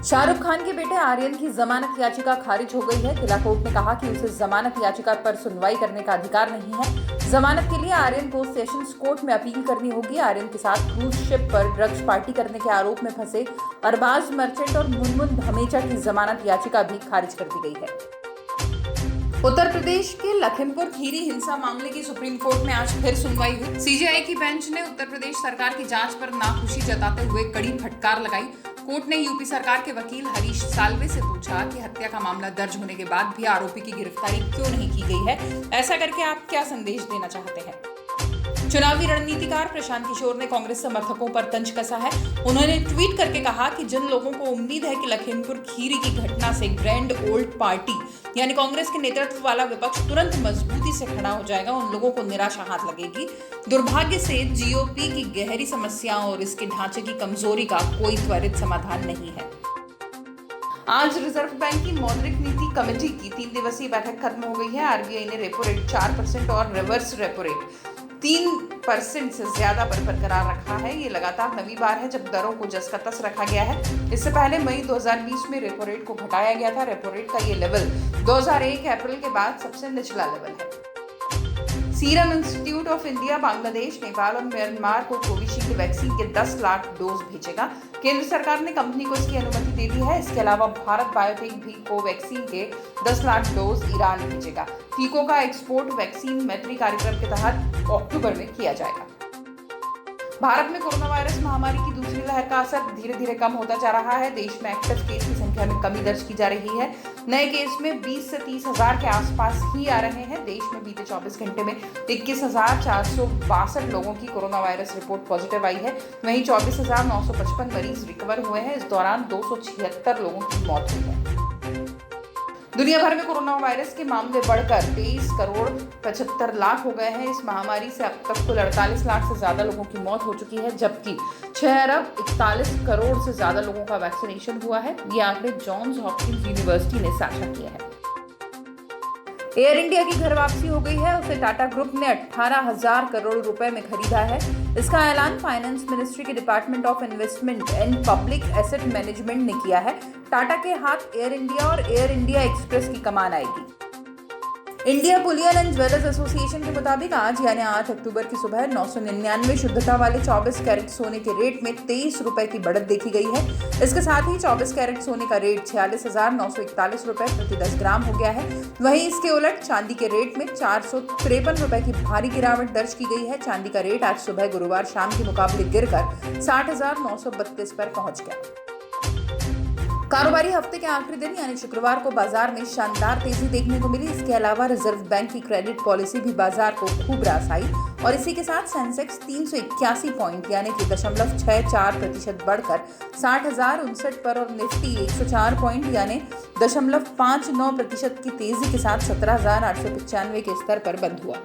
शाहरुख खान के बेटे आर्यन की जमानत याचिका खारिज हो गई है। किला कोर्ट ने कहा कि उसे जमानत याचिका पर सुनवाई करने का अधिकार नहीं है। जमानत के लिए आर्यन को सेशंस कोर्ट में अपील करनी होगी। आर्यन के साथ क्रूज शिप पर ड्रग्स पार्टी करने के आरोप में फंसे अरबाज मर्चेंट और मुनमुन धमेचा की जमानत याचिका भी खारिज कर दी गई है। उत्तर प्रदेश के लखीमपुर खीरी हिंसा मामले की सुप्रीम कोर्ट में आज फिर सुनवाई हुई। सीजेआई की बेंच ने उत्तर प्रदेश सरकार की जांच पर नाखुशी जताते हुए कड़ी फटकार लगाई। कोर्ट ने यूपी सरकार के वकील हरीश साल्वे से पूछा कि हत्या का मामला दर्ज होने के बाद भी आरोपी की गिरफ्तारी क्यों नहीं की गई है। ऐसा करके आप क्या संदेश देना चाहते हैं। चुनावी रणनीतिकार प्रशांत किशोर ने कांग्रेस समर्थकों पर तंज कसा है। उन्होंने ट्वीट करके कहा कि जिन लोगों को उम्मीद है कि लखीमपुर खीरी की घटना से ग्रैंड ओल्ड पार्टी यानी कांग्रेस के नेतृत्व वाला विपक्ष तुरंत मजबूती से खड़ा हो जाएगा, उन लोगों को निराशा हाथ लगेगी। दुर्भाग्य से जीओपी की गहरी समस्याओं और इसके ढांचे की कमजोरी का कोई त्वरित समाधान नहीं है। आज रिजर्व बैंक की मौद्रिक नीति कमेटी की 3 दिवसीय बैठक खत्म हो गई है। आरबीआई ने रेपो रेट 4% और रिवर्स रेपो रेट 3% से ज्यादा पर बरकरार रखा है। ये लगातार नवी बार है जब दरों को जस का तस रखा गया है। इससे पहले मई 2020 में रेपो रेट को घटाया गया था। रेपो रेट का ये लेवल 2001 अप्रैल के बाद सबसे निचला लेवल है। Serum institute of India Bangladesh, Nepal और म्यांमार को कोविशील्ड वैक्सीन के 10 लाख डोज भेजेगा। केंद्र सरकार ने कंपनी को इसकी अनुमति दे दी है। इसके अलावा भारत बायोटेक भी कोवैक्सीन के 10 लाख डोज ईरान भेजेगा। टीकों का एक्सपोर्ट वैक्सीन मैत्री कार्यक्रम के तहत अक्टूबर में किया जाएगा। भारत में कोरोना वायरस महामारी की दूसरी लहर का असर धीरे धीरे कम होता जा रहा है। देश में एक्टिव केस की संख्या में कमी दर्ज की जा रही है। नए केस में 20 से 30 हजार के आसपास ही आ रहे हैं। देश में बीते 24 घंटे में 21,462 लोगों की कोरोना वायरस रिपोर्ट पॉजिटिव आई है। वहीं 24,955 मरीज रिकवर हुए हैं। इस दौरान 276 लोगों की मौत हुई है। दुनिया भर में कोरोना वायरस के मामले बढ़कर 23 करोड़ 75 लाख हो गए हैं। इस महामारी से अब तक कुल 48 लाख से ज्यादा लोगों की मौत हो चुकी है, जबकि 6 अरब 41 करोड़ से ज्यादा लोगों का वैक्सीनेशन हुआ है। ये आंकड़े जॉन्स हॉपकिंस यूनिवर्सिटी ने साझा किए हैं। एयर इंडिया की घर वापसी हो गई है। उसे टाटा ग्रुप ने 18,000 करोड़ रुपए में खरीदा है। इसका ऐलान फाइनेंस मिनिस्ट्री के department of investment and public asset management ने किया है। टाटा के हाथ एयर इंडिया और एयर इंडिया एक्सप्रेस की कमान आएगी। India Boolean and jewellers association के मुताबिक आज यानी 8 अक्टूबर की सुबह 999 शुद्धता वाले 24 कैरेट सोने के रेट में 23 रुपए की बढ़त देखी गई है। इसके साथ ही 24 कैरेट सोने का रेट 46,941 रुपए प्रति 10 ग्राम हो गया है। वहीं इसके उलट चांदी के रेट में 453 रुपए की भारी गिरावट दर्ज की गई है। चांदी का रेट आज सुबह गुरुवार शाम के मुकाबले गिरकर 60,932 पर पहुंच गया। कारोबारी हफ्ते के आखिरी दिन यानी शुक्रवार को बाजार में शानदार तेजी देखने को मिली। इसके अलावा रिजर्व बैंक की क्रेडिट पॉलिसी भी बाजार को खूब रास आई और इसी के साथ सेंसेक्स 381 पॉइंट यानी कि 0.64% बढ़कर 60,059 पर और निफ्टी 104 पॉइंट यानी 0.59% की तेजी के साथ 17,895 के स्तर पर बंद हुआ।